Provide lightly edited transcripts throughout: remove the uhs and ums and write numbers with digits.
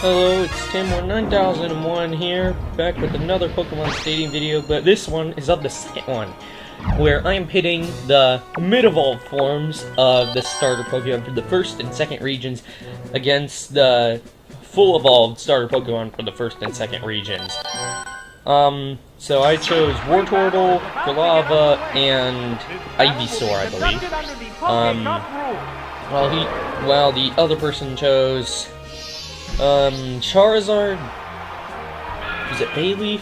Hello, it's Tim9001 here, back with another Pokemon Stadium video, but this one is of the second one, where I am pitting the mid-evolved forms of the starter Pokemon for the first and second regions against the full-evolved starter Pokemon for the first and second regions. So I chose Wartortle, Quilava, and Ivysaur, I believe. While the other person chose Charizard, was it Bayleaf?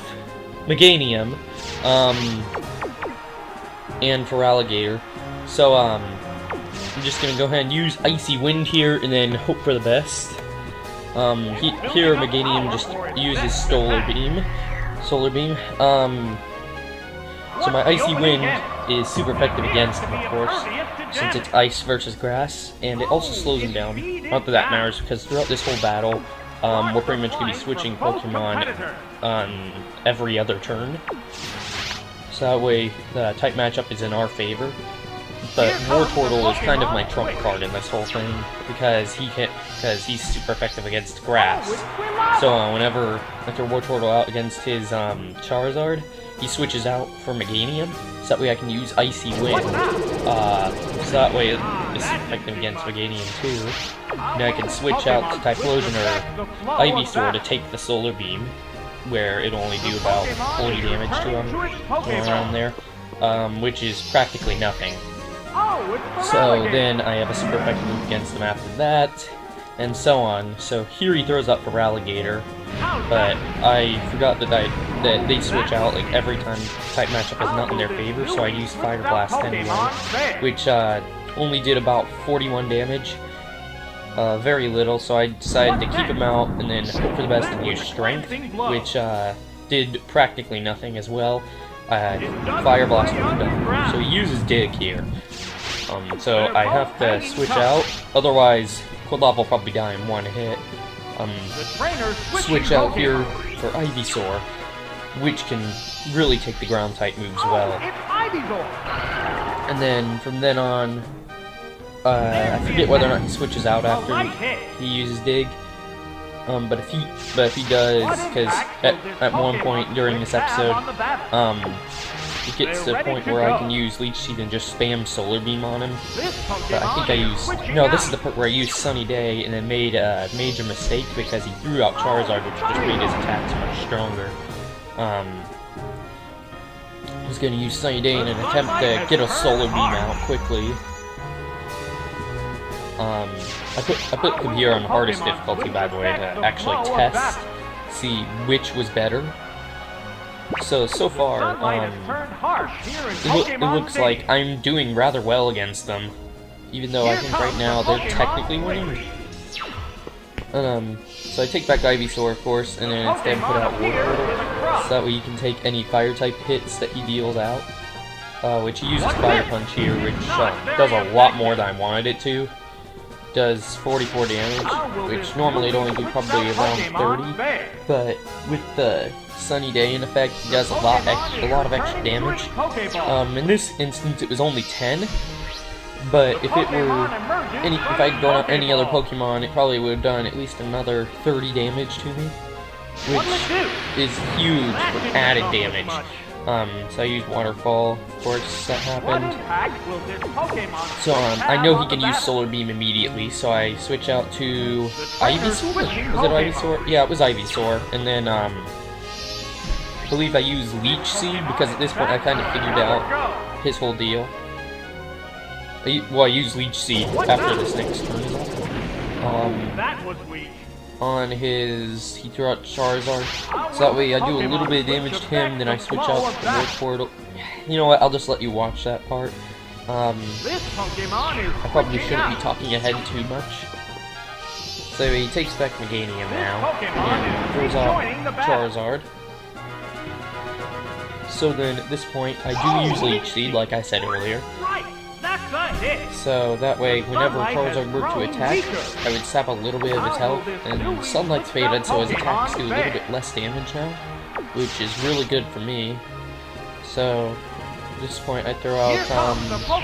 Meganium, and Feraligatr. So, I'm just gonna go ahead and use Icy Wind here, and then hope for the best. Here Meganium just uses Solar Beam. So my Icy Wind is super effective against him, of course, since it's ice versus grass, and it also slows him down. Not that that matters, because throughout this whole battle, we're pretty much going to be switching Pokemon on every other turn. So that way, the type matchup is in our favor. But Wartortle is kind of my trump card in this whole thing, because he's super effective against grass. So whenever I throw Wartortle out against his Charizard, he switches out for Meganium, so that way I can use Icy Wind. So that way it's effective against Meganium too. Now I can switch out to Typhlosion or Ivysaur to take the Solar Beam, where it'll only do about 40 damage to him, around there, which is practically nothing. So then I have a super effective move against him after that, and so on. So here he throws up Feraligatr, but I forgot that they switch out like every time type matchup is not in their favor, so I used Fire Blast anyway, which only did about 41 damage. Very little, so I decided to keep him out and then hope for the best and use Strength, which did practically nothing as well. Fire Blast was done. So he uses Dig here. So I have to switch out, otherwise Quilava will probably die in one hit. Switch out here for Ivysaur, which can really take the ground type moves well. And then from then on, I forget whether or not he switches out after he uses Dig. But if he does, because at one point during this episode, it gets to the point where I can use Leech Seed and just spam Solar Beam on him. But I think this is the part where I used Sunny Day and then made a major mistake because he threw out Charizard, which just made his attacks much stronger. I was going to use Sunny Day in an attempt to get a Solar Beam out quickly. I put Kabir on hardest difficulty, by the way, to actually test, see which was better. So far, it looks like I'm doing rather well against them, even though I think right now they're technically winning. So I take back Ivysaur, of course, and then instead put out Wartortle, so that way you can take any Fire-type hits that he deals out, which he uses Fire Punch here, which does a lot more than I wanted it to. Does 44 damage, which normally it'd only do probably around 30, but with the Sunny Day in effect, he does a lot of extra damage. In this instance, it was only 10, but if I'd gone out any other Pokemon, it probably would have done at least another 30 damage to me, which is huge for added damage. So I used Waterfall, of course, that happened. So, I know he can use Solar Beam immediately, so I switch out to Ivysaur? Was it Ivysaur? Yeah, it was Ivysaur. And then, I believe I used Leech Seed, because at this point I kind of figured out his whole deal. I used Leech Seed after this next turn. He threw out Charizard, so that way I do a little bit of damage to him, then I switch out to the Wartortle. You know what, I'll just let you watch that part. I probably shouldn't be talking ahead too much. So he takes back Meganium now, and throws out Charizard. So then at this point, I do use Leech Seed, like I said earlier. So that way, whenever Charizard were to attack, I would sap a little bit of his health, and Sunlight's faded, so his attacks do a little bit less damage now, which is really good for me. So, at this point, I throw out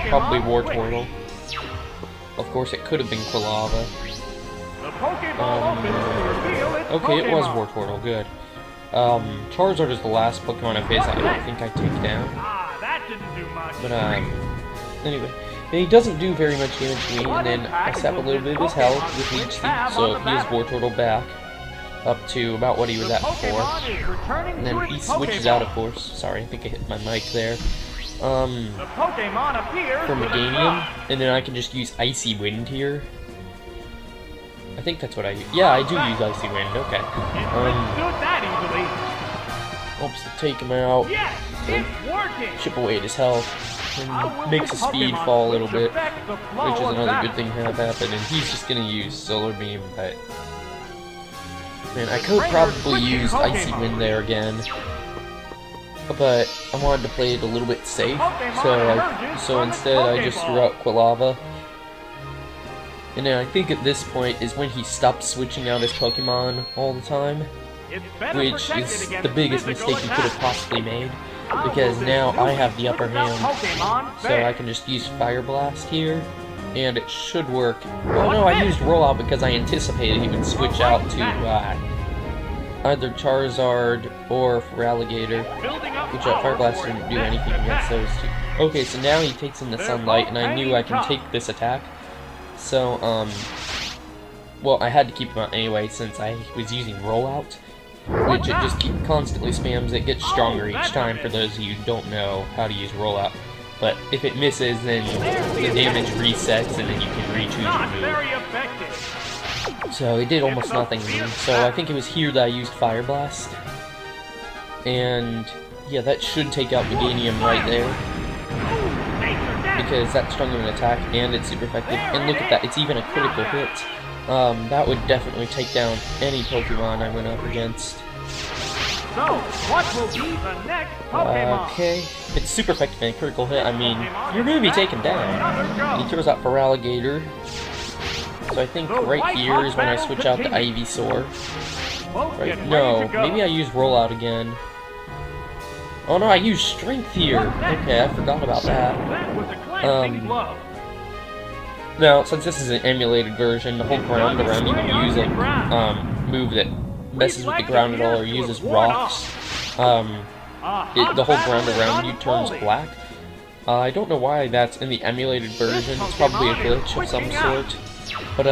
probably Wartortle. Of course, it could have been Quilava. Okay, it was Wartortle, good. Charizard is the last Pokemon I face I think I take down. That didn't do much. But, anyway. And he doesn't do very much damage to me, and then I sap a little bit of his health with Leech Seed, so he is Wartortle back. Up to about what he was at before. And then he switches out, of course. Sorry, I think I hit my mic there. For Meganium, and then I can just use Icy Wind here. I think that's what I use. Yeah, I do use Icy Wind, okay. Helps to take him out, and chip away at his health, and makes his speed fall a little bit, which is another good thing to have happen, and he's just gonna use Solar Beam, but... Man, I could probably use Icy Wind there again, but I wanted to play it a little bit safe, so instead I just threw out Quilava. And then I think at this point is when he stopped switching out his Pokemon all the time, which is the biggest mistake he could have possibly made, because now I have the upper hand, so I can just use Fire Blast here, and it should work. Well, no, I used Rollout because I anticipated he would switch out to either Charizard or Feraligatr, which Fire Blast didn't do anything against those two. Okay, so now he takes in the Sunlight, and I knew I can take this attack. So, well, I had to keep him out anyway since I was using Rollout, which it just constantly spams. It gets stronger each time for those of you who don't know how to use Rollout. But if it misses, then the damage resets, and then you can re-choose your move. So it did almost nothing to me. So I think it was here that I used Fire Blast. And yeah, that should take out Meganium right there, because that's stronger than attack, and it's super effective. And look at that, it's even a critical hit. That would definitely take down any Pokemon I went up against. So, what will be the next Pokemon? Okay, it's super effective and a critical hit. I mean, you're going to be taken down. He throws out Feraligatr. So I think right here is when I switch out the Ivysaur. Right? No, maybe I use Rollout again. Oh no, I used Strength here. Okay, I forgot about that. Now, since this is an emulated version, the whole ground around you using move that messes with the ground at all or uses rocks, the whole ground around you turns black. I don't know why that's in the emulated version. It's probably a glitch of some sort. But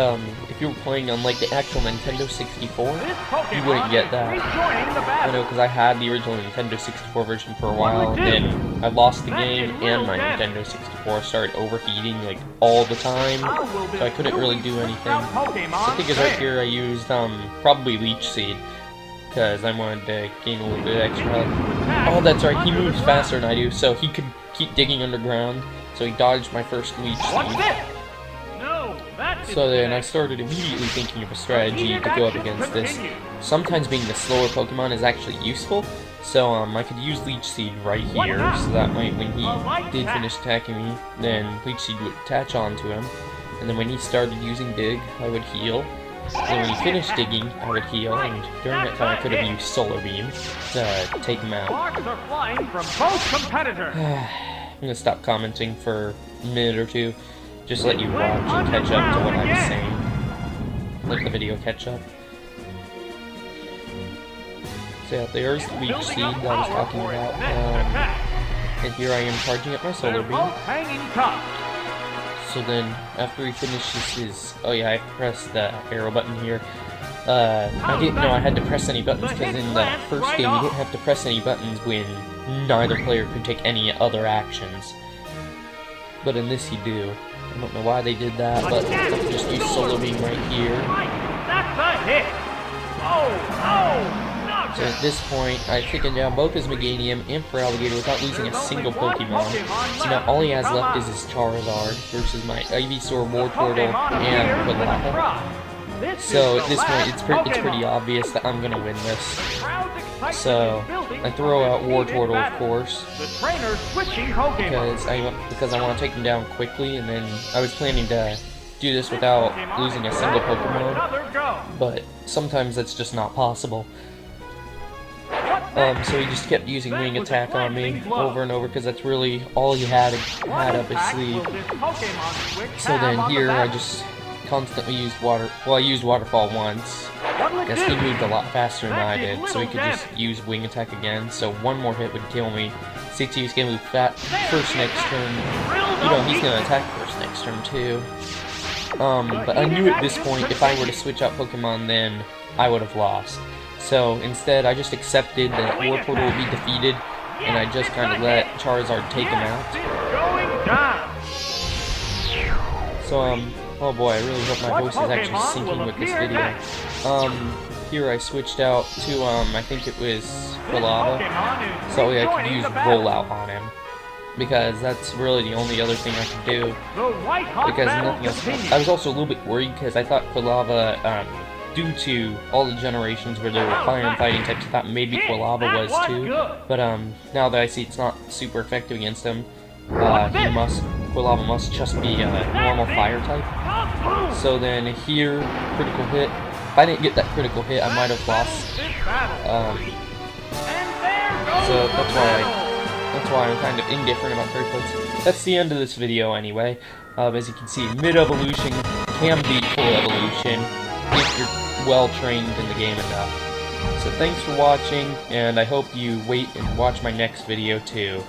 if you were playing on like the actual Nintendo 64, you wouldn't get that. I know, because I had the original Nintendo 64 version for a while, and then I lost the game, and my Nintendo 64 started overheating like all the time, so I couldn't really do anything. I think it's right here I used probably Leech Seed, because I wanted to gain a little bit of extra health. Oh, that's right, he moves faster than I do, so he could keep digging underground, so he dodged my first Leech Seed. So then I started immediately thinking of a strategy to go up against this. Sometimes being the slower Pokemon is actually useful, so I could use Leech Seed right here, so that way when he did finish attacking me, then Leech Seed would attach onto him, and then when he started using Dig, I would heal. And then when he finished digging, I would heal, and during that time I could have used Solar Beam to take him out. I'm gonna stop commenting for a minute or two. Just let you watch and catch up to what I was saying. Let the video catch up. So yeah, there's the Leech Seed that I was talking about. And here I am charging up my Solar Beam. So then, after he finishes his... Oh yeah, I have to press the arrow button here. I didn't know I had to press any buttons, because in the first game you didn't have to press any buttons when neither player could take any other actions. But in this you do. I don't know why they did that, but I can just use Solar Beam right here. That's a hit! So at this point, I've taken down both his Meganium and Feraligatr without losing a single Pokemon. So now all he has left is his Charizard versus my Ivysaur, Wartortle, and Quilava. So at this point, it's pretty obvious that I'm gonna win this. So I throw out Wartortle, of course, because I want to take him down quickly, and then I was planning to do this without losing a single Pokemon, but sometimes that's just not possible. So he just kept using Wing Attack on me over and over, because that's really all he had up his sleeve. So then here I just constantly used I used Waterfall once, Guess he moved a lot faster than I did, so he could just use Wing Attack again, so one more hit would kill me. He's gonna move first next turn. You know, he's gonna attack first next turn too. But I knew at this point, if I were to switch out Pokemon then, I would have lost. So instead, I just accepted that Wartortle would be defeated, and I just kind of let Charizard take him out. So, oh boy, I really hope my voice is actually syncing with this video. Here I switched out to, I think it was Quilava, so I could use Rollout on him. Because that's really the only other thing I could do. Because nothing else. I was also a little bit worried because I thought Quilava, due to all the generations where there were fire and fighting types, I thought maybe Quilava was too. But now that I see it's not super effective against him, Quilava must just be a normal fire type. So then here, critical hit. If I didn't get that critical hit, I might have lost. So that's why I'm kind of indifferent about critical. That's the end of this video anyway. As you can see, mid-evolution can beat full evolution if you're well trained in the game enough. So thanks for watching, and I hope you wait and watch my next video too.